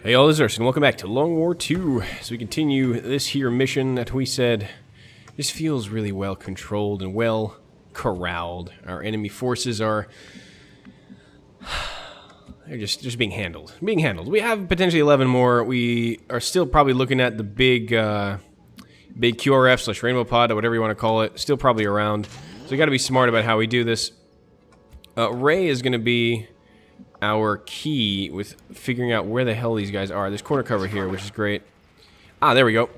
Hey all, this is Erson, welcome back to Long War 2. So we continue this here mission that we said just feels really well controlled and well corralled. Our enemy forces are they're just being handled. We have potentially 11 more. We are still probably looking at the big QRF slash rainbow pod or whatever you want to call it. Still probably around. So we got to be smart about how we do this. Ray is going to be our key with figuring out where the hell these guys are. There's corner cover here, which is great. Ah, there we go.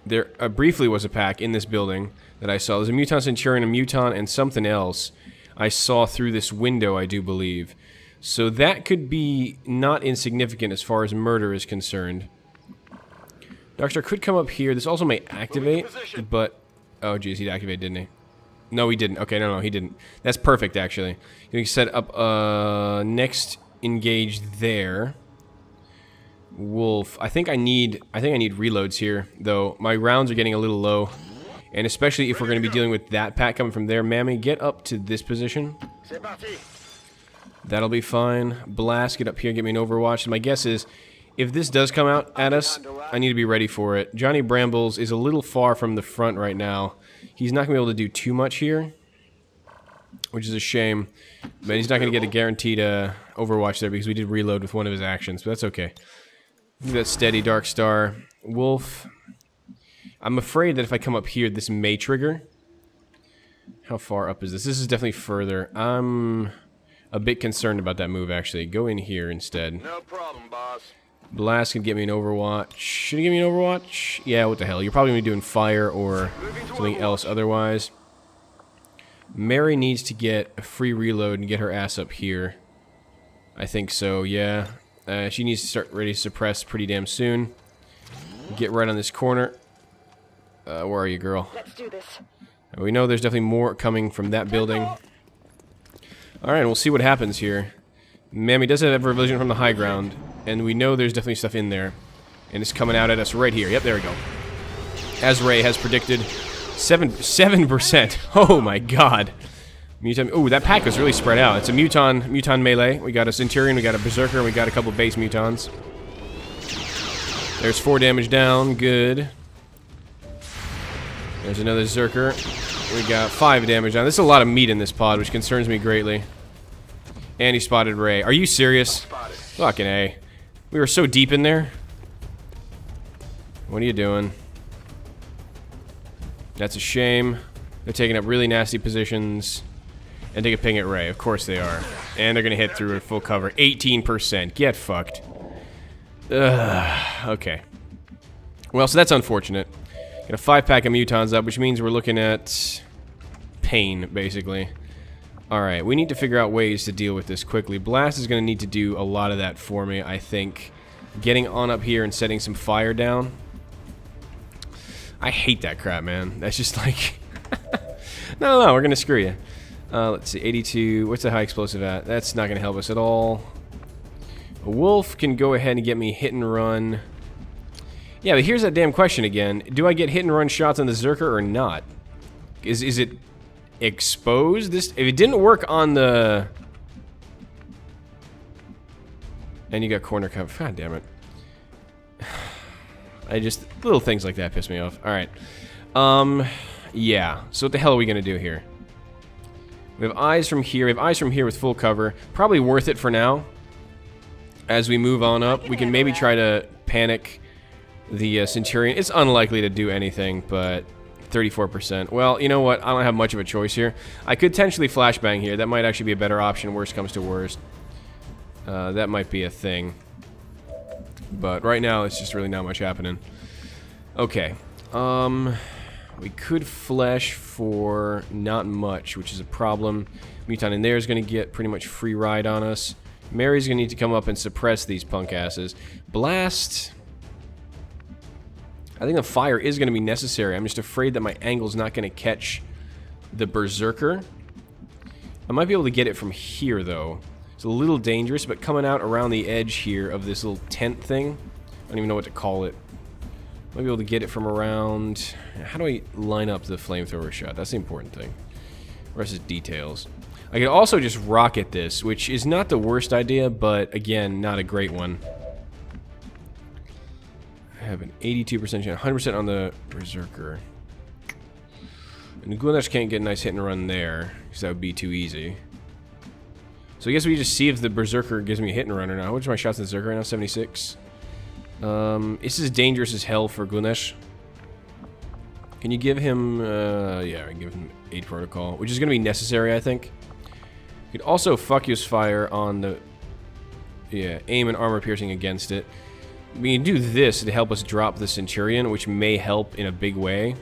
There briefly was a pack in this building that I saw. There's a Muton Centurion, a Muton, and something else I saw through this window, I do believe. So that could be not insignificant as far as murder is concerned. Darkstar could come up here. This also may activate, but... Oh, geez, he'd activate, didn't he? No, he didn't. Okay, no, he didn't. That's perfect, actually. You can set up next engage there. Wolf. I think I need reloads here, though. My rounds are getting a little low, and especially if we're going to be dealing with that pack coming from there. Mammy, get up to this position. That'll be fine. Blast, get up here, get me an Overwatch. And my guess is, if this does come out at us, I need to be ready for it. Johnny Brambles is a little far from the front right now. He's not going to be able to do too much here, which is a shame. But he's not going to get a guaranteed Overwatch there because we did reload with one of his actions, but that's okay. That's steady, Darkstar. Wolf. I'm afraid that if I come up here, this may trigger. How far up is this? This is definitely further. I'm a bit concerned about that move, actually. Go in here instead. No problem, boss. Blast can get me an Overwatch. Should he give me an Overwatch? Yeah, what the hell. You're probably going to be doing fire or something else otherwise. Mary needs to get a free reload and get her ass up here. I think so, yeah. She needs to start ready to suppress pretty damn soon. Get right on this corner. Where are you, girl? Let's do this. We know there's definitely more coming from that building. Alright, we'll see what happens here. Mammy does have a vision from the high ground, and we know there's definitely stuff in there. And it's coming out at us right here. Yep, there we go. As Ray has predicted, 7%. Oh my god. Muton. Oh, that pack was really spread out. It's a Muton melee. We got a Centurion, we got a Berserker, and we got a couple base Mutons. There's 4 damage down. Good. There's another Zerker. We got 5 damage down. There's a lot of meat in this pod, which concerns me greatly. And he spotted Ray. Are you serious? Fucking A. We were so deep in there. What are you doing? That's a shame. They're taking up really nasty positions. And take a ping at Ray. Of course they are. And they're going to hit through at full cover. 18%. Get fucked. Ugh. Okay. Well, so that's unfortunate. Got a 5-pack of Mutons up, which means we're looking at pain, basically. Alright, we need to figure out ways to deal with this quickly. Blast is going to need to do a lot of that for me, I think. Getting on up here and setting some fire down. I hate that crap, man. That's just like... No, we're going to screw you. Let's see, 82. What's the high explosive at? That's not going to help us at all. A Wolf can go ahead and get me hit and run. Yeah, but here's that damn question again. Do I get hit and run shots on the Zerker or not? Is it... exposed? If it didn't work on the... And you got corner cover. God damn it. Little things like that piss me off. Alright. Yeah. So what the hell are we gonna do here? We have eyes from here. We have eyes from here with full cover. Probably worth it for now. As we move on up, we can maybe try to panic the Centurion. It's unlikely to do anything, but... 34%. Well, you know what? I don't have much of a choice here. I could potentially flashbang here. That might actually be a better option, worst comes to worst. That might be a thing. But right now, it's just really not much happening. Okay. We could flesh for not much, which is a problem. Muton in there is going to get pretty much free ride on us. Mary's going to need to come up and suppress these punk asses. Blast... I think the fire is going to be necessary. I'm just afraid that my angle's not going to catch the Berserker. I might be able to get it from here, though. It's a little dangerous, but coming out around the edge here of this little tent thing, I don't even know what to call it. Might be able to get it from around... How do I line up the flamethrower shot? That's the important thing. The rest is details. I could also just rocket this, which is not the worst idea, but again, not a great one. I have an 82% chance, 100% on the Berserker. And the Gulanesh can't get a nice hit and run there, because that would be too easy. So I guess we just see if the Berserker gives me a hit and run or not. What's my shots in the Berserker right now? 76. This is dangerous as hell for Gulanesh. Can you give him, yeah, I can give him 8 protocol, which is going to be necessary, I think. You could also focus fire on the, yeah, aim and armor piercing against it. We can do this to help us drop the Centurion, which may help in a big way.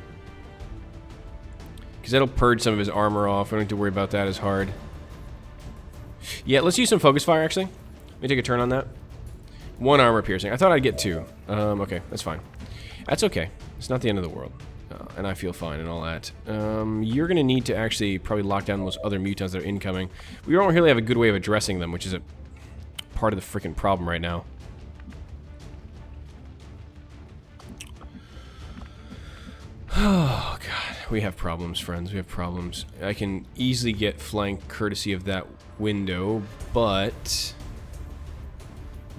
Because that'll purge some of his armor off. We don't have to worry about that as hard. Yeah, let's use some focus fire, actually. Let me take a turn on that. 1 armor piercing. I thought I'd get 2. Okay, that's fine. That's okay. It's not the end of the world. And I feel fine and all that. You're going to need to actually probably lock down those other mutons that are incoming. We don't really have a good way of addressing them, which is a part of the freaking problem right now. Oh, God. We have problems, friends. We have problems. I can easily get flanked courtesy of that window, but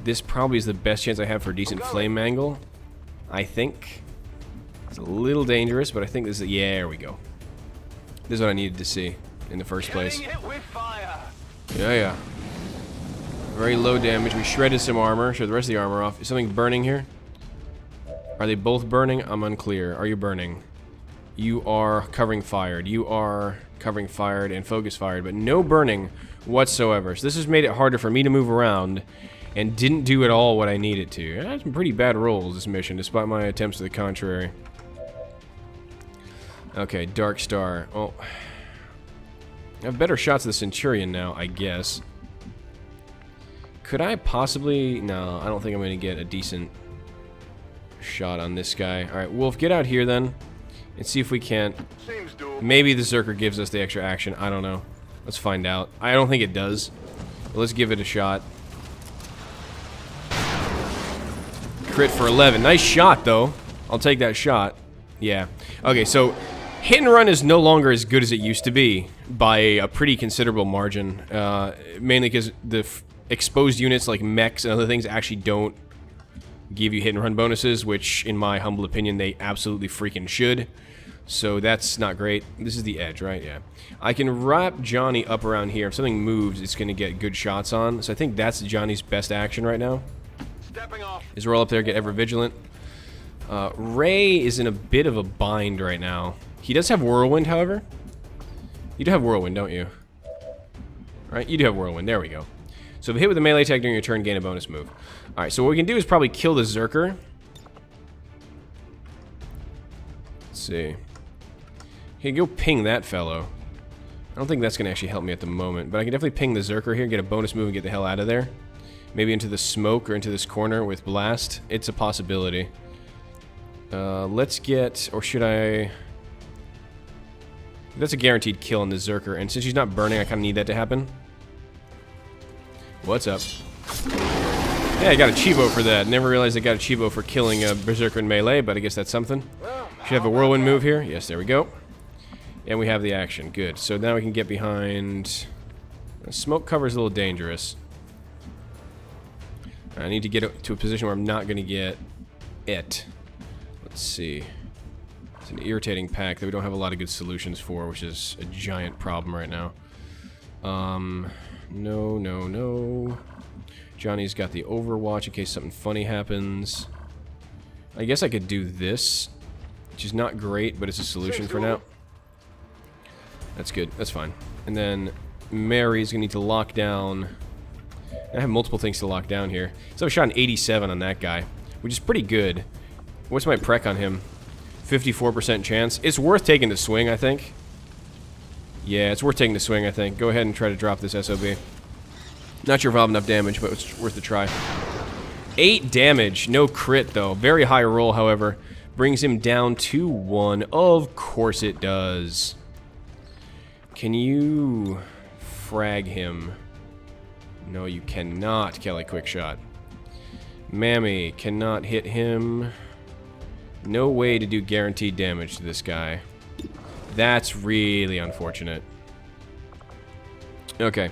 this probably is the best chance I have for a decent flame angle, I think. It's a little dangerous, but I think this is... Yeah, there we go. This is what I needed to see in the first place. Yeah. Very low damage. We shredded some armor. Shred the rest of the armor off. Is something burning here? Are they both burning? I'm unclear. Are you burning? You are covering fired. You are covering fired and focus fired, but no burning whatsoever. So this has made it harder for me to move around and didn't do at all what I needed to. I had some pretty bad rolls this mission, despite my attempts to the contrary. Okay, Dark Star. Oh, I have better shots of the Centurion now, I guess. Could I possibly... No, I don't think I'm going to get a decent shot on this guy. Alright, Wolf, get out here then. And see if we can't... Maybe the Zerker gives us the extra action. I don't know. Let's find out. I don't think it does. But let's give it a shot. Crit for 11. Nice shot, though. I'll take that shot. Yeah. Okay, so... Hit and run is no longer as good as it used to be by a pretty considerable margin. Mainly because the exposed units like mechs and other things actually don't give you hit and run bonuses, which in my humble opinion they absolutely freaking should. So that's not great. This is the edge, right? Yeah. I can wrap Johnny up around here. If something moves, it's going to get good shots on. So I think that's Johnny's best action right now. Stepping off. Is roll up there, get ever vigilant. Ray is in a bit of a bind right now. He does have Whirlwind, however. You do have Whirlwind, don't you? Right, you do have Whirlwind. There we go. So if you hit with a melee attack during your turn, gain a bonus move. Alright, so what we can do is probably kill the Zerker. Let's see. Okay, go ping that fellow. I don't think that's going to actually help me at the moment, but I can definitely ping the Zerker here, get a bonus move, and get the hell out of there. Maybe into the smoke or into this corner with Blast. It's a possibility. Let's get... Or should I... That's a guaranteed kill on the Zerker, and since she's not burning, I kind of need that to happen. What's up? Yeah, I got a Chivo for that. Never realized I got a Chivo for killing a Berserker in melee, but I guess that's something. Should have a Whirlwind move here. Yes, there we go. And we have the action. Good. So now we can get behind... Smoke cover is a little dangerous. I need to get to a position where I'm not going to get it. Let's see. It's an irritating pack that we don't have a lot of good solutions for, which is a giant problem right now. No. Johnny's got the Overwatch in case something funny happens. I guess I could do this, which is not great, but it's a solution for now. That's good. That's fine. And then Mary's going to need to lock down... I have multiple things to lock down here. So I shot an 87 on that guy, which is pretty good. What's my prec on him? 54% chance. It's worth taking the swing, I think. Yeah, it's worth taking the swing, I think. Go ahead and try to drop this SOB. Not sure if I'll have enough damage, but it's worth a try. 8 damage. No crit, though. Very high roll, however. Brings him down to 1. Of course it does. Can you frag him? No, you cannot, Kelly Quickshot. Mammy cannot hit him. No way to do guaranteed damage to this guy. That's really unfortunate. Okay.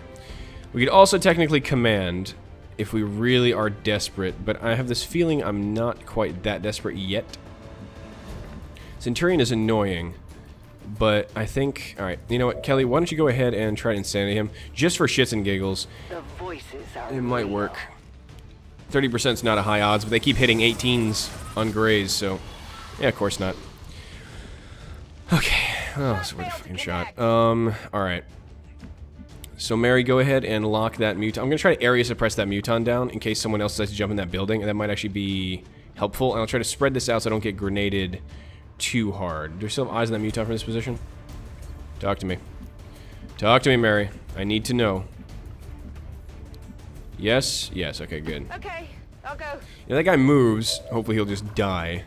We could also technically command if we really are desperate, but I have this feeling I'm not quite that desperate yet. Centurion is annoying, but I think... Alright, you know what, Kelly, why don't you go ahead and try to insanity him, just for shits and giggles. The voices are it might work. 30% is not a high odds, but they keep hitting 18s on Grays, so... Yeah, of course not. Okay. Oh, that's worth a fucking shot. Alright. So, Mary, go ahead and lock that Muton. I'm going to try to area suppress that Muton down in case someone else decides to jump in that building, and that might actually be helpful. And I'll try to spread this out so I don't get grenaded too hard. Do we still have eyes on that Muton from this position? Talk to me. Talk to me, Mary. I need to know. Yes? Yes, okay, good. Okay, I'll go. Yeah, that guy moves. Hopefully he'll just die.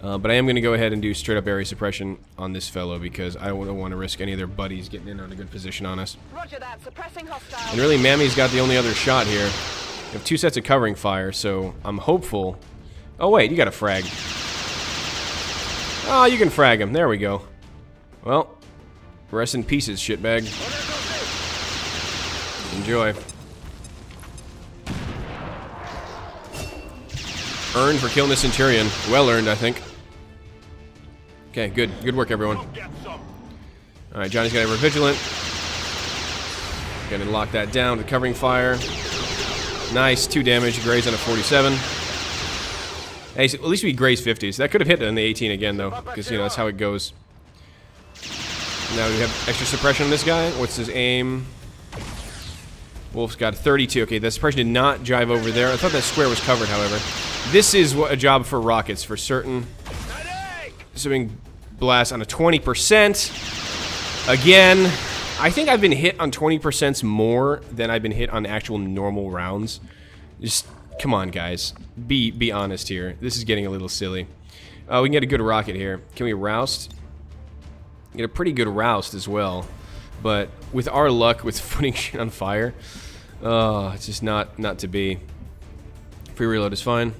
But I am going to go ahead and do straight up area suppression on this fellow because I don't want to risk any of their buddies getting in on a good position on us. Roger that, suppressing hostile. And really, Mammy's got the only other shot here. We have 2 sets of covering fire, so I'm hopeful. Oh, wait, you got a frag. Oh, you can frag him. There we go. Well, rest in pieces, shitbag. Enjoy. Earned for killing the Centurion. Well earned, I think. Okay, good. Good work, everyone. Alright, Johnny's got ever vigilant. Gonna lock that down with covering fire. Nice, 2 damage. Graze on a 47. Hey, so at least we graze 50s. That could have hit on the 18 again, though, because, you know, that's how it goes. Now we have extra suppression on this guy. What's his aim? Wolf's got 32. Okay, the suppression did not jive over there. I thought that square was covered, however. This is a job for rockets, for certain. Assuming blast on a 20%. Again, I think I've been hit on 20% more than I've been hit on actual normal rounds. Just, come on, guys. Be honest here. This is getting a little silly. We can get a good rocket here. Can we roust? Get a pretty good roust as well. But with our luck with putting shit on fire, it's just not to be. Free reload is fine.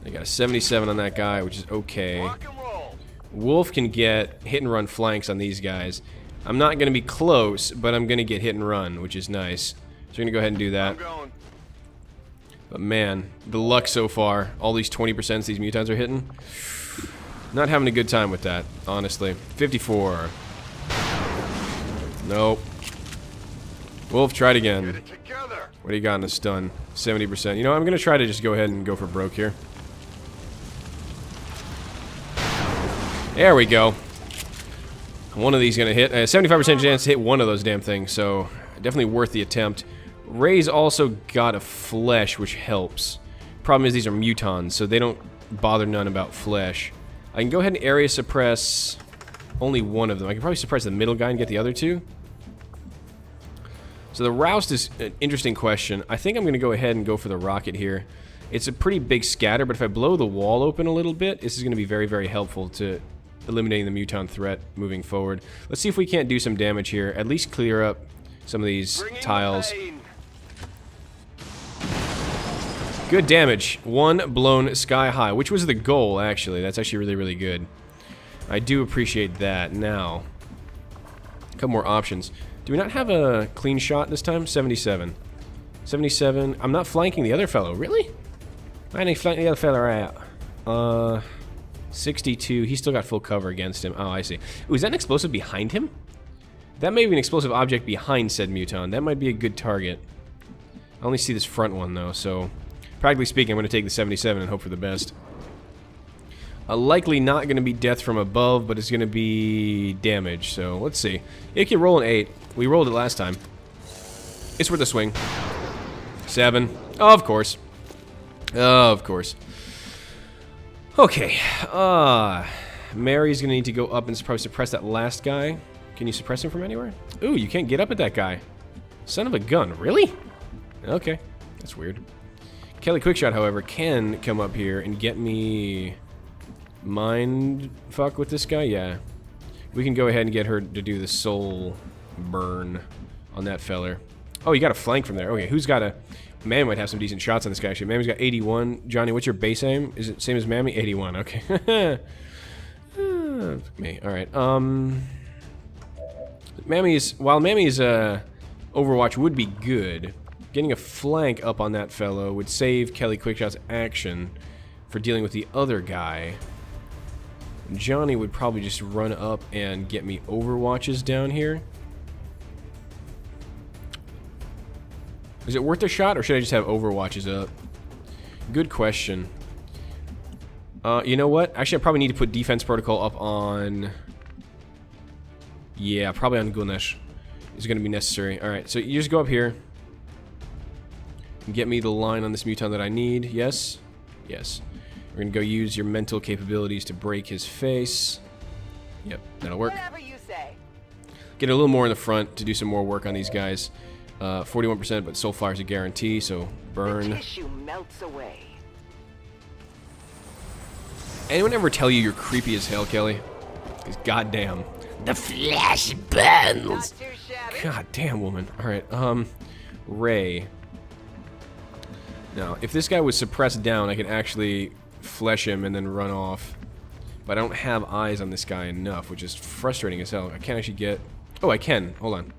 I got a 77 on that guy, which is okay. Wolf can get hit and run flanks on these guys. I'm not going to be close, but I'm going to get hit and run, which is nice. So we're going to go ahead and do that. But man, the luck so far. All these 20% these mutons are hitting. Not having a good time with that, honestly. 54. Nope. Wolf, try it again. What do you got in the stun? 70%. You know, I'm going to try to just go ahead and go for broke here. There we go. One of these going to hit. 75% chance to hit one of those damn things, so definitely worth the attempt. Ray's also got a flesh, which helps. Problem is these are mutons, so they don't bother none about flesh. I can go ahead and area suppress only one of them. I can probably suppress the middle guy and get the other two. So the roust is an interesting question. I think I'm going to go ahead and go for the rocket here. It's a pretty big scatter, but if I blow the wall open a little bit, this is going to be very, very helpful to eliminating the muton threat moving forward. Let's see if we can't do some damage here. At least clear up some of these tiles. Good damage. 1 blown sky high, which was the goal, actually. That's actually really, really good. I do appreciate that. Now, a couple more options. Do we not have a clean shot this time? 77. 77. I'm not flanking the other fellow. Really? I need to flank the other fellow out. 62. He's still got full cover against him. Oh, I see. Ooh, is that an explosive behind him? That may be an explosive object behind said muton. That might be a good target. I only see this front one, though, so... Practically speaking, I'm going to take the 77 and hope for the best. Likely not going to be death from above, but it's going to be damage, so let's see. It can roll an 8. We rolled it last time. It's worth a swing. 7. Oh, of course. Of course. Okay. Mary's going to need to go up and probably suppress that last guy. Can you suppress him from anywhere? Ooh, you can't get up at that guy. Son of a gun. Really? Okay. That's weird. Kelly Quickshot, however, can come up here and get me mind fuck with this guy. Yeah. We can go ahead and get her to do the soul burn on that feller. Oh, you got a flank from there. Okay, who's got a... Man might have some decent shots on this guy, actually. Mammy's got 81. Johnny, what's your base aim? Is it same as Mammy? 81, okay. Me, alright. Mammy's... While Mammy's Overwatch would be good, getting a flank up on that fellow would save Kelly Quickshot's action for dealing with the other guy. Johnny would probably just run up and get me overwatches down here. Is it worth a shot, or should I just have overwatches up? Good question. You know what? Actually, I probably need to put defense protocol up on... Yeah, probably on Gunesh. Is going to be necessary. Alright, so you just go up here. And get me the line on this muton that I need. Yes? Yes. We're going to go use your mental capabilities to break his face. Yep, that'll work. Whatever you say. Get a little more in the front to do some more work on these guys. 41%, but Soulfire's a guarantee, so burn. The tissue melts away. Anyone ever tell you you're creepy as hell, Kelly? Because goddamn. The flesh burns! Not too shabby. God damn, woman. Alright, Ray. Now, if this guy was suppressed down, I could actually flesh him and then run off. But I don't have eyes on this guy enough, which is frustrating as hell. I can't actually get... Oh, I can. Hold on.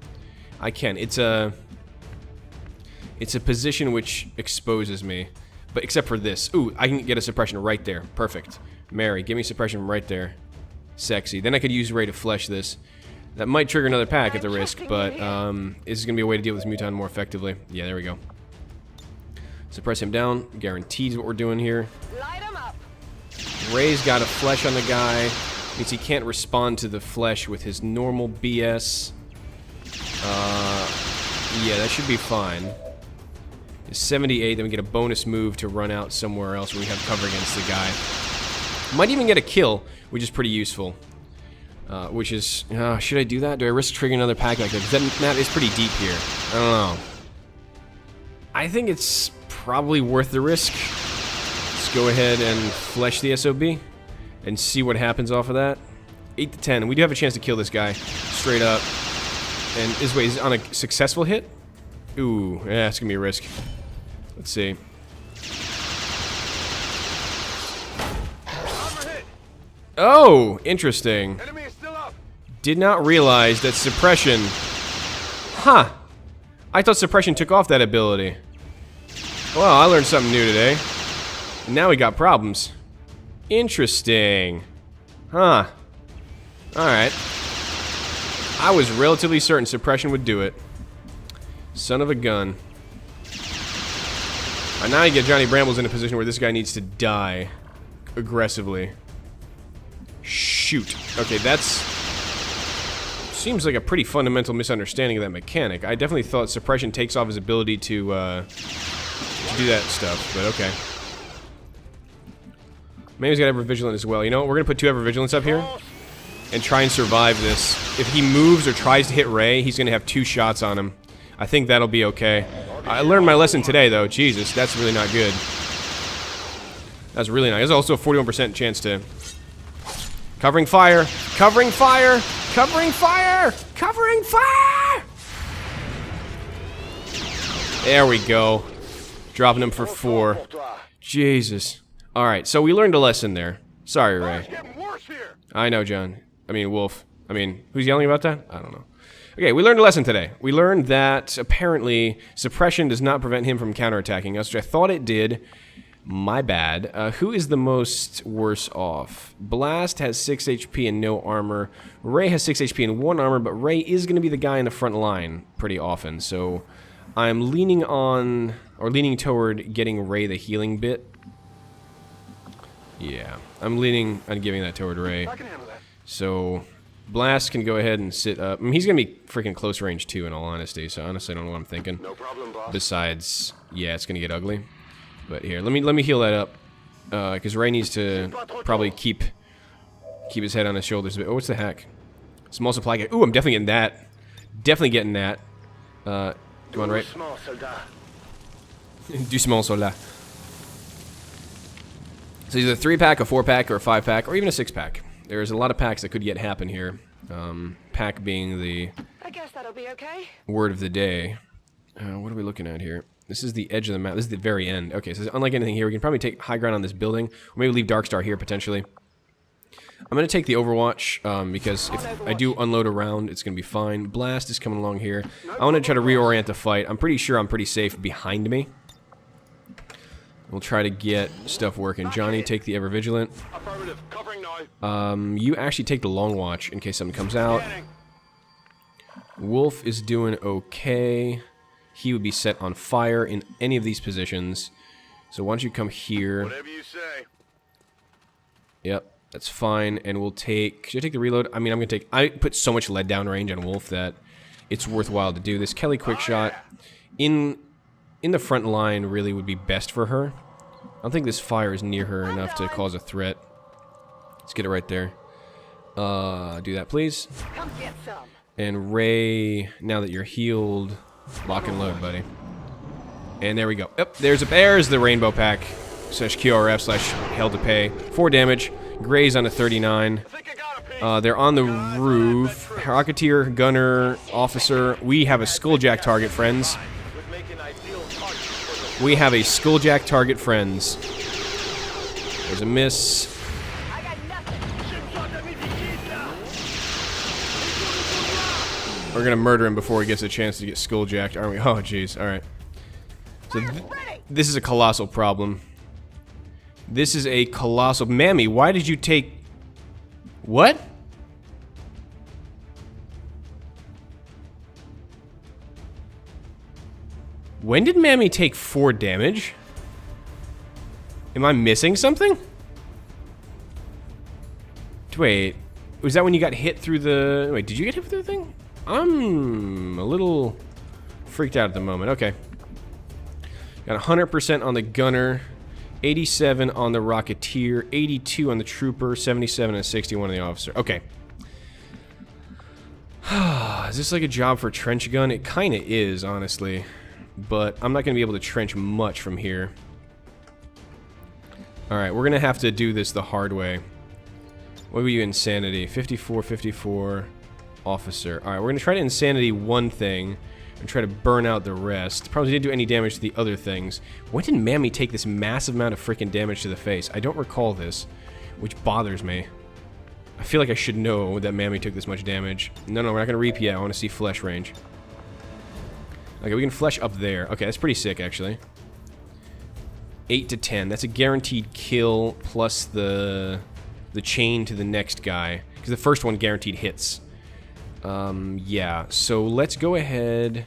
I can. It's a position which exposes me. But except for this. Ooh, I can get a suppression right there. Perfect. Mary, give me suppression right there. Sexy. Then I could use Ray to flesh this. That might trigger another pack at the risk, but this is going to be a way to deal with this muton more effectively. Yeah, there we go. Suppress him down. Guarantees what we're doing here. Light him up. Ray's got a flesh on the guy. Means he can't respond to the flesh with his normal BS. Yeah, that should be fine. It's 78, then we get a bonus move to run out somewhere else where we have cover against the guy. Might even get a kill, which is pretty useful. Which is... should I do that? Do I risk triggering another pack like that? Because that map is pretty deep here. I don't know. I think it's probably worth the risk. Let's go ahead and flesh the SOB and see what happens off of that. 8 to 10. We do have a chance to kill this guy straight up. And is wait, is it on a successful hit? Ooh, yeah, it's gonna be a risk. Let's see. Oh, interesting. Enemy is still up. Did not realize that suppression... Huh. I thought suppression took off that ability. Well, I learned something new today. Now we got problems. Interesting. Huh. Alright. I was relatively certain suppression would do it. Son of a gun. Alright, now you get Johnny Brambles in a position where this guy needs to die aggressively. Shoot. Okay, that's... Seems like a pretty fundamental misunderstanding of that mechanic. I definitely thought suppression takes off his ability to do that stuff, but okay. Maybe he's got Ever Vigilant as well. You know what? We're gonna put 2 Ever Vigilants up here and try and survive this. If he moves or tries to hit Ray, he's gonna have 2 shots on him. I think that'll be okay. I learned my lesson today, though. Jesus, that's really not good. That's really not. There's also a 41% chance to... Covering fire! Covering fire! Covering fire! Covering fire! There we go. Dropping him for 4. Jesus. Alright, so we learned a lesson there. Sorry, Ray. I know, John. I mean, Wolf. I mean, who's yelling about that? I don't know. Okay, we learned a lesson today. We learned that, apparently, suppression does not prevent him from counterattacking us, which I thought it did. My bad. Who is the most worse off? Blast has 6 HP and no armor. Ray has 6 HP and 1 armor, but Ray is going to be the guy in the front line pretty often, so I'm leaning on, or leaning toward getting Ray the healing bit. Yeah, I'm leaning on giving that toward Ray. I can handle that. So, Blast can go ahead and sit up. I mean, he's going to be freaking close range too, in all honesty, so honestly I don't know what I'm thinking. No problem, boss. Besides, yeah, it's going to get ugly. But here, let me heal that up, because Ray needs to probably keep his head on his shoulders. Oh, what's the hack? Small supply gate. Ooh, I'm definitely getting that. Definitely getting that. Come on, Ray. Du small soldat. So either a 3-pack, a 4-pack, or a 5-pack, or even a 6-pack. There's a lot of packs that could yet happen here. Pack being the I guess that'll be okay. word of the day. What are we looking at here? This is the edge of the map. This is the very end. Okay, so unlike anything here, we can probably take high ground on this building. Or maybe leave Darkstar here, potentially. I'm going to take the Overwatch, because if I do unload a round, it's going to be fine. Blast is coming along here. I want to try to reorient the fight. I'm pretty sure I'm pretty safe behind me. We'll try to get stuff working. Johnny, take the Ever Vigilant. You actually take the Long Watch in case something comes out. Wolf is doing okay. He would be set on fire in any of these positions. So why don't you come here? Whatever you say. Yep, that's fine. And we'll take... Should I take the reload? I mean, I'm going to take... I put so much lead down range on Wolf that it's worthwhile to do this. Kelly quick shot in the front line really would be best for her. I don't think this fire is near her enough to cause a threat. Let's get it right there. Do that, please. Come get some. And Ray, now that you're healed, lock and load, buddy. And there we go. Yep, there's the rainbow pack / QRF / hell to pay. 4 damage. Gray's on a 39. They're on the roof. Rocketeer, gunner, officer. We have a skulljack target, friends. We have a skulljack target, friends. There's a miss. We're gonna murder him before he gets a chance to get skulljacked, aren't we? Oh, jeez. All right. So this is a colossal problem. This is a colossal... Mammy, why did you take... What? When did Mammy take 4 damage? Am I missing something? Wait. Was that when you got hit through the... Wait, did you get hit through the thing? I'm a little freaked out at the moment. Okay. Got 100% on the gunner, 87 on the rocketeer, 82 on the trooper, 77 and 61 on the officer. Okay. Is this like a job for trench gun? It kind of is, honestly. But I'm not going to be able to trench much from here. Alright, we're going to have to do this the hard way. What were you, insanity? 54, 54, officer. Alright, we're going to try to insanity one thing and try to burn out the rest. Probably didn't do any damage to the other things. When did Mammy take this massive amount of freaking damage to the face? I don't recall this, which bothers me. I feel like I should know that Mammy took this much damage. No, we're not going to reap yet. I want to see flesh range. Okay, we can flesh up there. Okay, that's pretty sick, actually. 8 to 10. That's a guaranteed kill plus the chain to the next guy. Because the first one guaranteed hits. Yeah. So let's go ahead.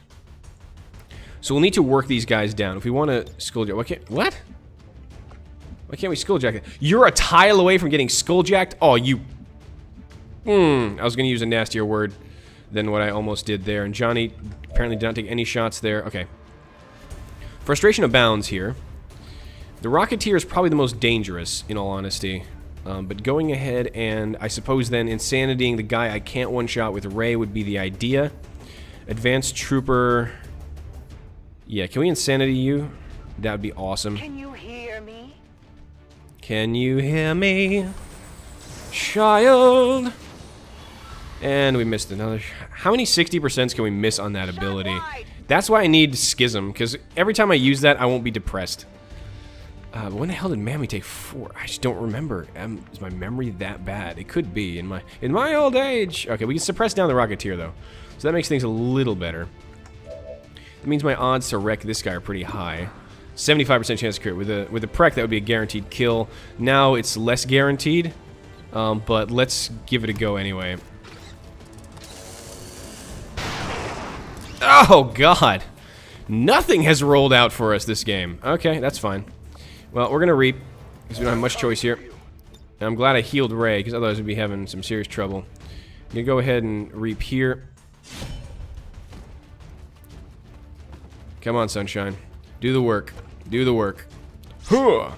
So we'll need to work these guys down. If we want to skulljack... What? Why can't we skulljack it? You're a tile away from getting skulljacked? Oh, you... I was going to use a nastier word than what I almost did there. And Johnny apparently did not take any shots there. Okay. Frustration abounds here. The Rocketeer is probably the most dangerous, in all honesty. But going ahead and, I suppose then, insanitying the guy I can't one-shot with Ray would be the idea. Advanced Trooper... Yeah, can we insanity you? That would be awesome. Can you hear me? Can you hear me, child? And we missed another. How many 60% can we miss on that ability? That's why I need Schism, because every time I use that, I won't be depressed. But when the hell did Mammy take 4? I just don't remember. Is my memory that bad? It could be in my old age. Okay, we can suppress down the Rocketeer though, so that makes things a little better. That means my odds to wreck this guy are pretty high. 75% chance to crit. With a Prec, that would be a guaranteed kill. Now it's less guaranteed, but let's give it a go anyway. Oh God, nothing has rolled out for us this game. Okay, that's fine. Well, we're gonna reap because we don't have much choice here. And I'm glad I healed Ray because otherwise we'd be having some serious trouble. I'm gonna go ahead and reap here. Come on, sunshine. Do the work. Do the work. Huh.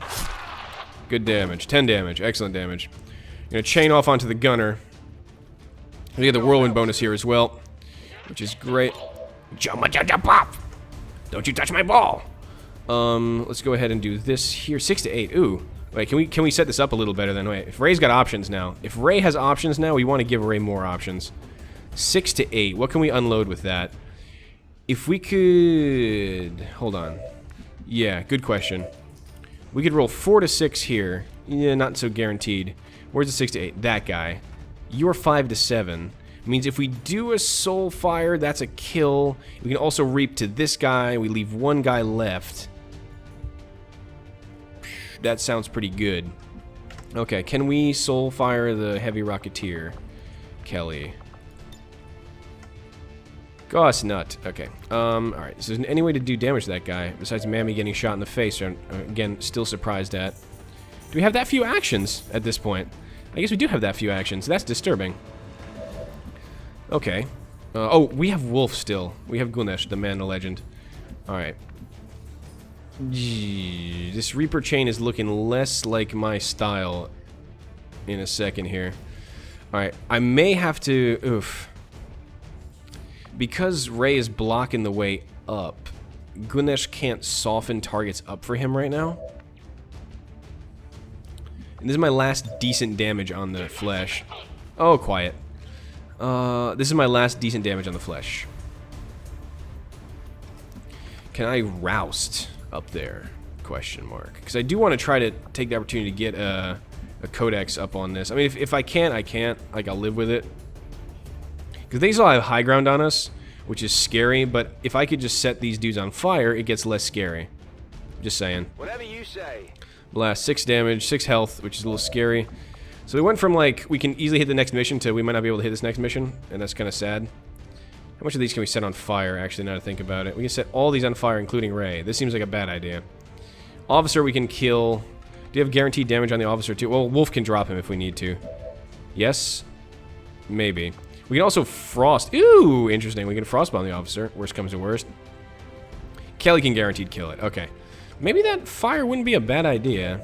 Good damage. 10 damage. Excellent damage. I'm gonna chain off onto the gunner. We get the whirlwind bonus here as well, which is great. Jump, pop! Don't you touch my ball! Let's go ahead and do this here. 6 to 8. Ooh. Wait, can we set this up a little better then? Wait, if Ray's got options now. If Ray has options now, we want to give Ray more options. 6 to 8. What can we unload with that? If we could... Hold on. Yeah, good question. We could roll 4 to 6 here. Yeah, not so guaranteed. Where's the 6 to 8? That guy. You're 5 to 7. Means if we do a soul fire, that's a kill. We can also reap to this guy. We leave one guy left. That sounds pretty good. Okay, can we soul fire the heavy rocketeer? Kelly. Goss nut. Okay. Alright, so is there any way to do damage to that guy besides Mammy getting shot in the face? I'm, again, still surprised at. Do we have that few actions at this point? I guess we do have that few actions. That's disturbing. Okay. Oh, we have Wolf still. We have Gunesh, the man, the legend. Alright. This Reaper chain is looking less like my style in a second here. Alright, I may have to... Oof. Because Ray is blocking the way up, Gunesh can't soften targets up for him right now. And this is my last decent damage on the flesh. Oh, quiet. This is my last decent damage on the flesh. Can I roust up there? Question mark. Because I do want to try to take the opportunity to get a codex up on this. I mean, if I can't, I can't. Like, I'll live with it. Because they still have high ground on us, which is scary. But if I could just set these dudes on fire, it gets less scary. Just saying. Whatever you say. Blast, 6 damage, 6 health, which is a little scary. So we went from, like, we can easily hit the next mission to we might not be able to hit this next mission, and that's kind of sad. How much of these can we set on fire, actually, now to think about it? We can set all these on fire, including Ray. This seems like a bad idea. Officer we can kill. Do you have guaranteed damage on the officer, too? Well, Wolf can drop him if we need to. Yes? Maybe. We can also frost. Ooh, interesting. We can frostbomb the officer. Worst comes to worst. Kelly can guaranteed kill it. Okay. Maybe that fire wouldn't be a bad idea.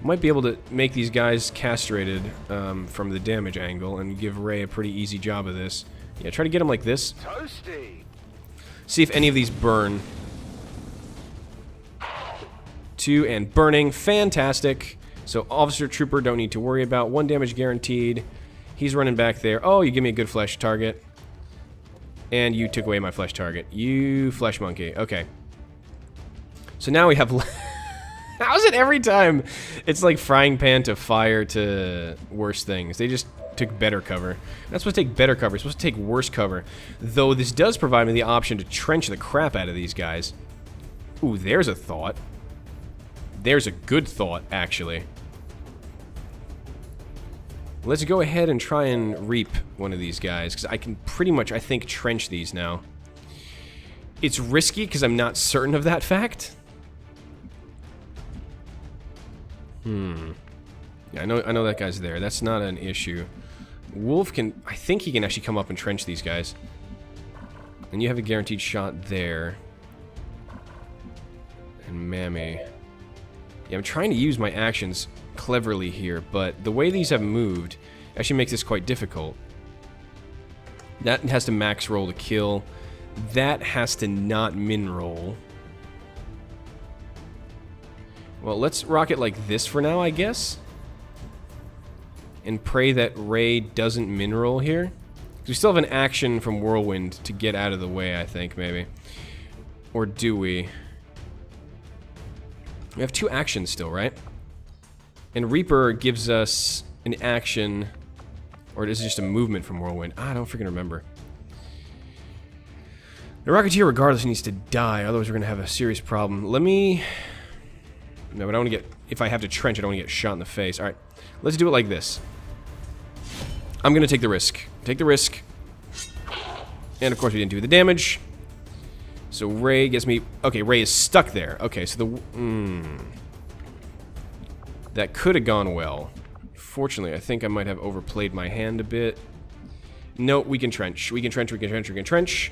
Might be able to make these guys castrated from the damage angle and give Ray a pretty easy job of this. Yeah, try to get him like this. Toasty. See if any of these burn. 2 and burning. Fantastic. So officer, trooper, don't need to worry about. 1 damage guaranteed. He's running back there. Oh, you give me a good flesh target. And you took away my flesh target. You flesh monkey. Okay. So now we have... How's it every time? It's like frying pan to fire to worse things. They just took better cover. I'm not supposed to take better cover. I'm supposed to take worse cover. Though this does provide me the option to trench the crap out of these guys. Ooh, there's a thought. There's a good thought, actually. Let's go ahead and try and reap one of these guys, because I can pretty much, I think, trench these now. It's risky, because I'm not certain of that fact. Yeah, I know that guy's there. That's not an issue. Wolf can... I think he can actually come up and trench these guys. And you have a guaranteed shot there. And Mammy. Yeah, I'm trying to use my actions cleverly here, but the way these have moved actually makes this quite difficult. That has to max roll to kill. That has to not min roll. Well, let's rock it like this for now, I guess. And pray that Ray doesn't min roll here. Because we still have an action from Whirlwind to get out of the way, I think, maybe. Or do we? We have 2 actions still, right? And Reaper gives us an action... Or is it just a movement from Whirlwind? I don't freaking remember. The Rocketeer, regardless, needs to die. Otherwise, we're going to have a serious problem. Let me... No, but I don't want to get... If I have to trench, I don't want to get shot in the face. Alright, let's do it like this. I'm going to take the risk. Take the risk. And, of course, we didn't do the damage. So Ray gets me... Okay, Ray is stuck there. Okay, so the... That could have gone well. Fortunately, I think I might have overplayed my hand a bit. No, we can trench. We can trench, we can trench, we can trench.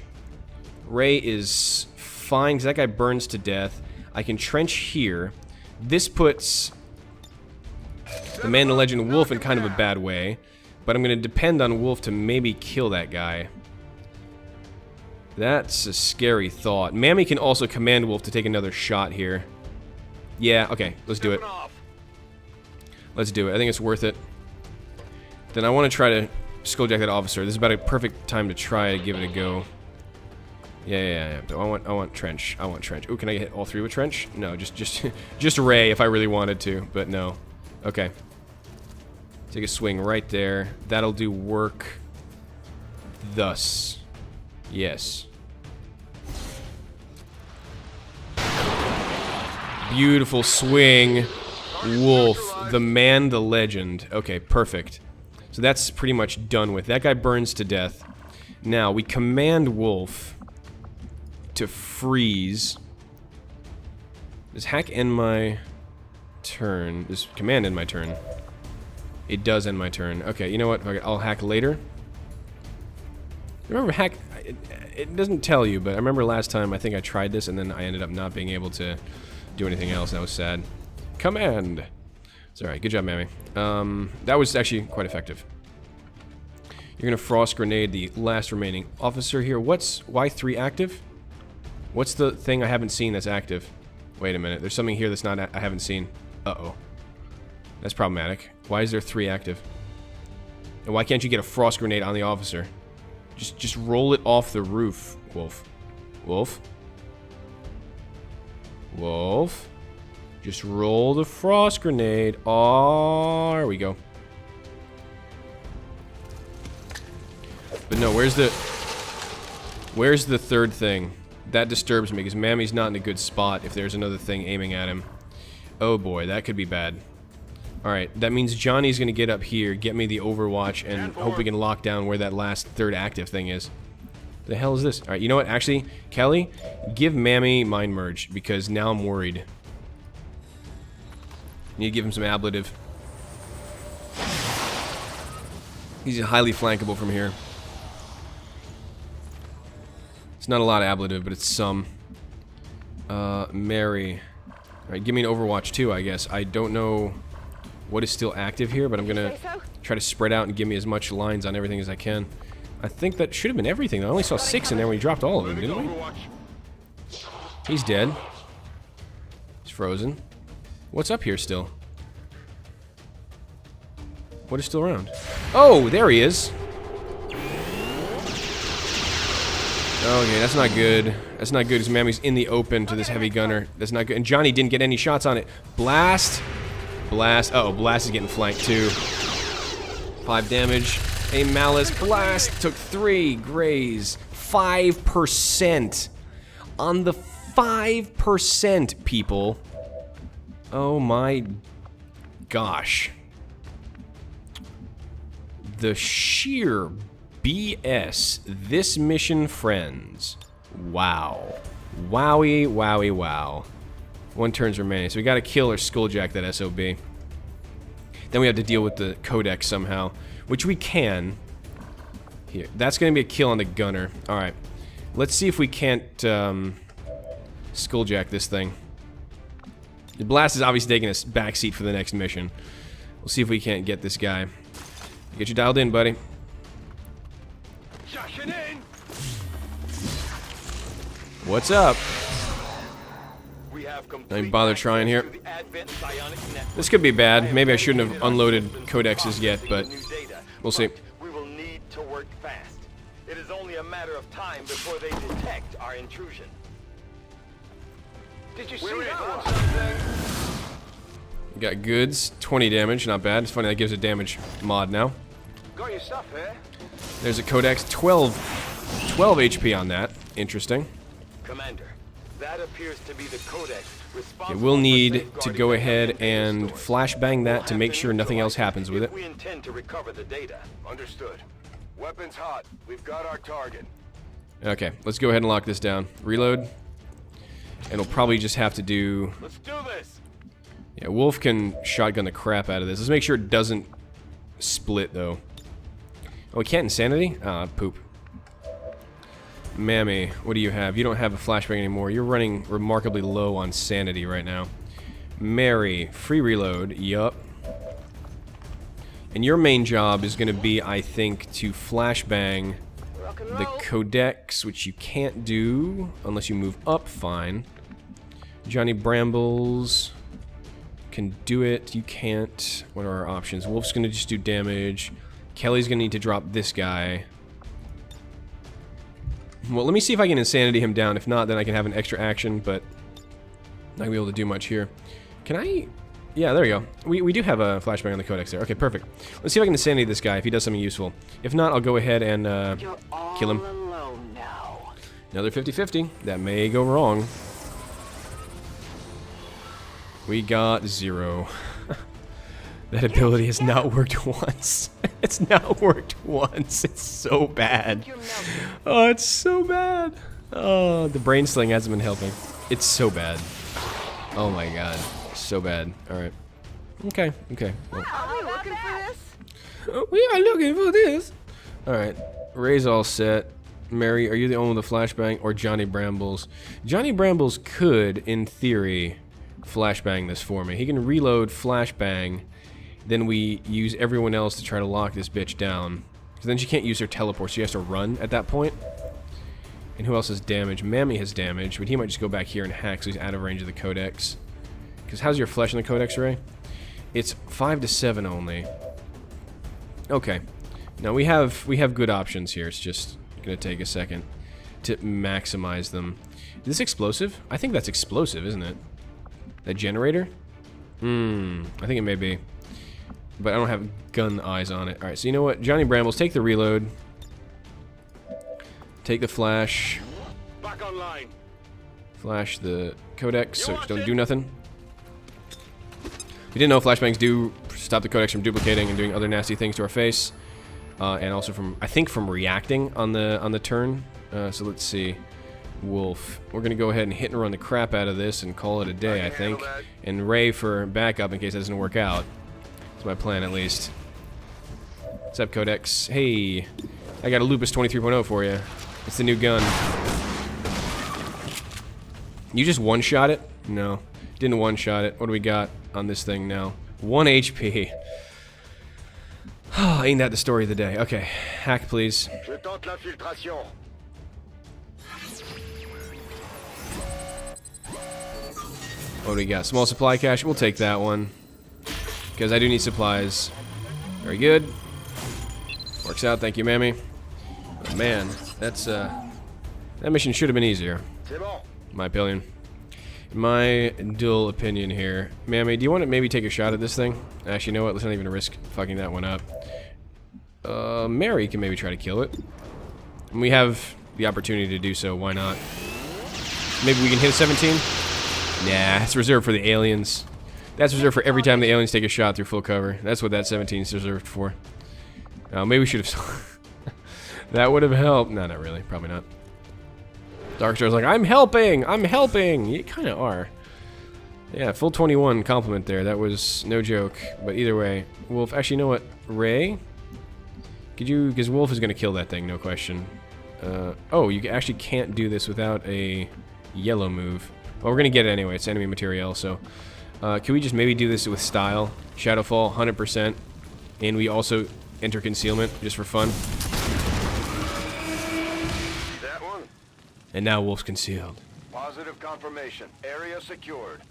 Ray is fine, because that guy burns to death. I can trench here. This puts the man, the legend, Wolf in kind of a bad way. But I'm going to depend on Wolf to maybe kill that guy. That's a scary thought. Mammy can also command Wolf to take another shot here. Yeah, okay, let's do it. Let's do it. I think it's worth it. Then I want to try to skulljack that officer. This is about a perfect time to try to give it a go. Yeah. I want trench. I want trench. Ooh, can I hit all three with trench? No, just Ray if I really wanted to, but no. Okay. Take a swing right there. That'll do work. Thus. Yes. Beautiful swing. Wolf. The man, the legend. Okay, perfect. So that's pretty much done with. That guy burns to death. Now, we command Wolf to freeze. Does hack end my turn? Does command end my turn? It does end my turn. Okay, you know what? Okay, I'll hack later. Remember hack... It doesn't tell you, but I remember last time I think I tried this and then I ended up not being able to do anything else. That was sad. Command! It's alright. Good job, Mammy. That was actually quite effective. You're gonna frost grenade the last remaining officer here. Why 3 active? What's the thing I haven't seen that's active? Wait a minute. There's something here that's not I haven't seen. Uh-oh. That's problematic. Why is there 3 active? And why can't you get a frost grenade on the officer? Just roll it off the roof, Wolf. Wolf? Wolf? Just roll the frost grenade. Oh, there we go. But no, where's the third thing? That disturbs me because Mammy's not in a good spot if there's another thing aiming at him. Oh boy, that could be bad. Alright, that means Johnny's gonna get up here, get me the Overwatch, and hope we can lock down where that last third active thing is. The hell is this? Alright, you know what? Actually, Kelly, give Mammy Mind Merge, because now I'm worried. Need to give him some ablative. He's highly flankable from here. It's not a lot of ablative, but it's some. Mary. Alright, give me an Overwatch too, I guess. I don't know what is still active here, but I'm gonna try to spread out and give me as much lines on everything as I can. I think that should have been everything. I only saw 6 in there when we dropped all of them, didn't we? He's dead. He's frozen. What's up here still? What is still around? Oh, there he is. Okay, that's not good. That's not good because Mammy's in the open to this heavy gunner. That's not good. And Johnny didn't get any shots on it. Blast. Blast. Uh oh, Blast is getting flanked too. 5 damage. A Malice. Blast took 3. Graze. 5%. On the 5%, people. Oh my gosh. The sheer BS this mission, friends. Wow. Wowie, wowie, wow. 1 turn's remaining, so we gotta kill or skulljack that SOB. Then we have to deal with the codex somehow, which we can. Here, that's gonna be a kill on the gunner. Alright. Let's see if we can't, skulljack this thing. The Blast is obviously taking a backseat for the next mission. We'll see if we can't get this guy. Get you dialed in, buddy. What's up? Don't even bother trying here. This could be bad. Maybe I shouldn't have unloaded codexes yet, but we'll see. We will need to work fast. It is only a matter of time before they detect our intrusion. Did you see that? We got goods, 20 damage, not bad. It's funny that gives a damage mod now. Got your stuff here. There's a codex, 12 HP on that. Interesting. Commander, that appears to be the codex responsible. Okay, we'll need to go ahead and flashbang that to make sure nothing else happens with it. We intend to recover the data. Understood. Weapons hot. We've got our target. Okay, let's go ahead and lock this down. Reload. And we'll probably just have to do... Let's do this. Yeah, Wolf can shotgun the crap out of this. Let's make sure it doesn't split, though. Oh, we can't Insanity? Ah, poop. Mammy, what do you have? You don't have a flashbang anymore. You're running remarkably low on sanity right now. Mary, free reload. Yup. And your main job is going to be, I think, to flashbang the codex, which you can't do unless you move up. Fine. Johnny Brambles can do it. You can't. What are our options? Wolf's going to just do damage. Kelly's going to need to drop this guy. Well, let me see if I can insanity him down. If not, then I can have an extra action, but not gonna be able to do much here. Can I? Yeah, there we go. We do have a flashbang on the codex there. Okay, perfect. Let's see if I can insanity this guy if he does something useful. If not, I'll go ahead and kill him. Alone now. Another 50-50. That may go wrong. We got 0. That ability has not worked once. It's not worked once. It's so bad. Oh, it's so bad. Oh, the brain sling hasn't been helping. It's so bad. Oh my god. So bad. Alright. Okay, okay. Well. Are we looking for this? We are looking for this. Alright. Ray's all set. Mary, are you the one with the flashbang? Or Johnny Brambles? Johnny Brambles could, in theory, flashbang this for me. He can reload flashbang. Then we use everyone else to try to lock this bitch down. Because then she can't use her teleport. She has to run at that point. And who else has damage? Mammy has damage, but he might just go back here and hack so he's out of range of the codex. Because how's your flesh in the codex, Ray? It's 5 to 7 only. Okay. Now we have good options here. It's just gonna take a second to maximize them. Is this explosive? I think that's explosive, isn't it? That generator? I think it may be. But I don't have gun eyes on it. Alright, so you know what? Johnny Brambles, take the reload. Take the flash. Back online. Flash the codex so it don't do nothing. We didn't know flashbangs do stop the codex from duplicating and doing other nasty things to our face. And also from, I think, from reacting on the turn. So let's see. Wolf. We're gonna go ahead and hit and run the crap out of this and call it a day, I think. And Ray for backup in case that doesn't work out. That's my plan, at least. What's up, Codex? Hey, I got a Lupus 23.0 for you. It's the new gun. You just one-shot it? No, didn't one-shot it. What do we got on this thing now? 1 HP. Oh, ain't that the story of the day? Okay, hack, please. Je tente l'infiltration. What do we got? Small supply cache. We'll take that one. Because I do need supplies. Very good. Works out. Thank you, Mammy. But man, that's, that mission should have been easier. C'est bon. In my opinion. In my dual opinion here. Mammy, do you want to maybe take a shot at this thing? Actually, you know what? Let's not even risk fucking that one up. Mary can maybe try to kill it. And we have the opportunity to do so. Why not? Maybe we can hit a 17? Nah, it's reserved for the aliens. That's reserved for every time the aliens take a shot through full cover. That's what that 17 is reserved for. Maybe we should have... That would have helped. No, not really. Probably not. Darkstar's like, I'm helping! I'm helping! You kind of are. Yeah, full 21 compliment there. That was no joke. But either way, Wolf... Actually, you know what? Ray? Could you... Because Wolf is going to kill that thing, no question. Oh, you actually can't do this without a yellow move. Well, we're going to get it anyway. It's enemy material, so... can we just maybe do this with style? Shadowfall, 100%. And we also enter concealment, just for fun. That one. And now Wolf's concealed. Positive confirmation. Area secured.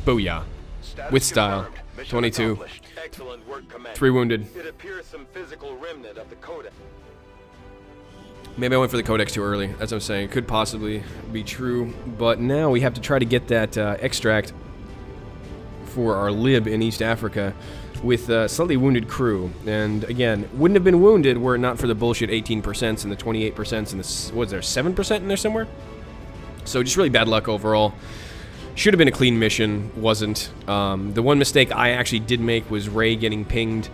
Booyah. Status With style. confirmed. Mission 22. accomplished. Excellent work, Commander. 3 wounded. It appears some physical remnant of the codex. Maybe I went for the codex too early. That's what I'm saying. It could possibly be true. But now we have to try to get that extract for our lib in East Africa with a slightly wounded crew. And again, wouldn't have been wounded were it not for the bullshit 18% and the 28% and the, what is there, 7% in there somewhere? So just really bad luck overall. Should have been a clean mission, wasn't. The one mistake I actually did make was Ray getting pinged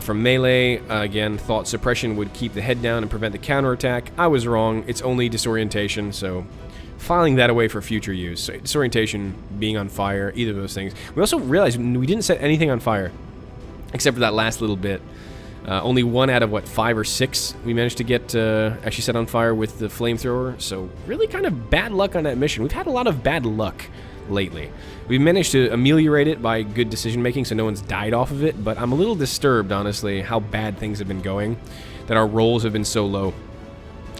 from melee. Again, thought suppression would keep the head down and prevent the counterattack. I was wrong. It's only disorientation, so filing that away for future use. So disorientation, being on fire, either of those things. We also realized we didn't set anything on fire, except for that last little bit. Only 1 out of, what, 5 or 6 we managed to get actually set on fire with the flamethrower. So really kind of bad luck on that mission. We've had a lot of bad luck lately. We've managed to ameliorate it by good decision making, so no one's died off of it, but I'm a little disturbed, honestly, how bad things have been going, that our rolls have been so low.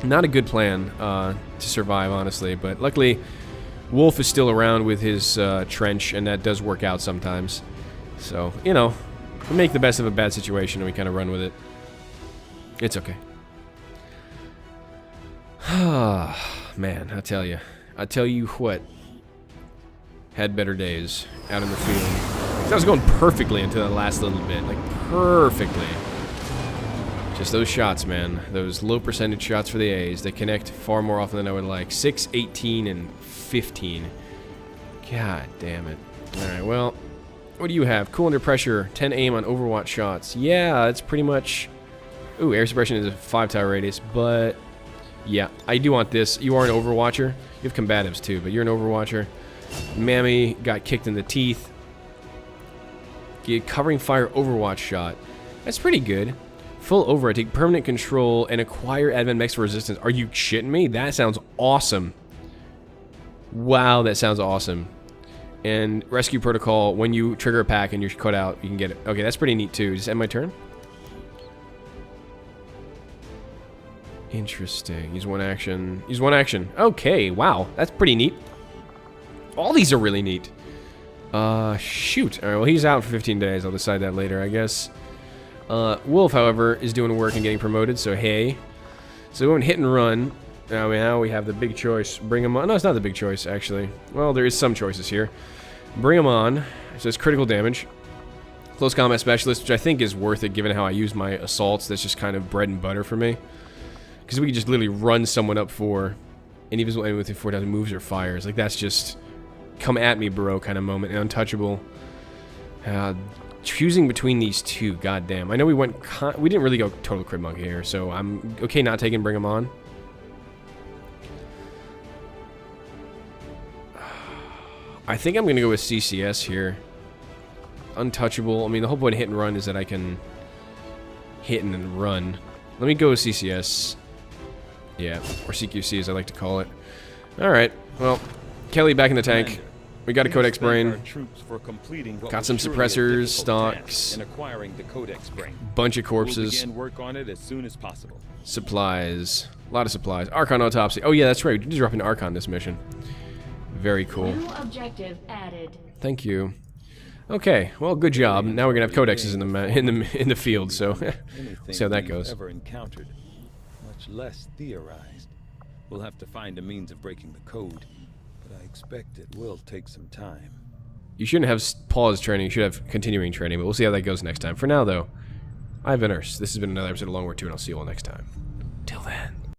Not a good plan to survive, honestly, but luckily Wolf is still around with his trench, and that does work out sometimes. So, you know, we make the best of a bad situation and we kind of run with it. It's okay. Man, I tell you what. Had better days out in the field. That was going perfectly until the last little bit, like perfectly. Just those shots, man. Those low percentage shots for the A's. They connect far more often than I would like. 6, 18, and 15. God damn it. Alright, well, what do you have? Cool under pressure, 10 aim on Overwatch shots. Yeah, it's pretty much... Ooh, air suppression is a 5-tower radius, but... Yeah, I do want this. You are an Overwatcher. You have combatives too, but you're an Overwatcher. Mammy got kicked in the teeth. Get covering fire Overwatch shot. That's pretty good. Full over, I take permanent control and acquire advent mechs for resistance. Are you shitting me? That sounds awesome. Wow, that sounds awesome. And rescue protocol, when you trigger a pack and you're cut out, you can get it. Okay, that's pretty neat too. Just end my turn. Interesting. Use one action. Use one action. Okay, wow. That's pretty neat. All these are really neat. Shoot. Alright, well, he's out for 15 days. I'll decide that later, I guess. Wolf, however, is doing work and getting promoted, so hey. So we went hit and run. Now we have the big choice. Bring him on. No, it's not the big choice, actually. Well, there is some choices here. Bring him on. So it's critical damage. Close combat specialist, which I think is worth it given how I use my assaults. That's just kind of bread and butter for me. Because we can just literally run someone up for an invisible enemy within 4,000 moves or fires. Like, that's just come at me, bro, kind of moment. And untouchable. Choosing between these two, goddamn. I know we didn't really go total crit monkey here, so I'm okay not taking bring him on. I think I'm gonna go with CCS here. Untouchable. I mean, the whole point of hit and run is that I can hit and then run. Let me go with CCS. Yeah, or CQC as I like to call it. Alright, well, Kelly back in the tank. We got a Codex Brain. Got some suppressors, stocks. Bunch of corpses. Supplies. A lot of supplies. Archon Autopsy. Oh yeah, that's right. We did drop an Archon this mission. Very cool. New objective added. Thank you. Okay, well, good job. Now we're gonna have codexes in the field, so see how that goes. Ever encountered, much less theorized. We'll have to find a means of breaking the code, but I expect it will take some time. You shouldn't have pause training. You should have continuing training, but we'll see how that goes next time. For now, though, I've been Urs. This has been another episode of Long War 2, and I'll see you all next time. Till then.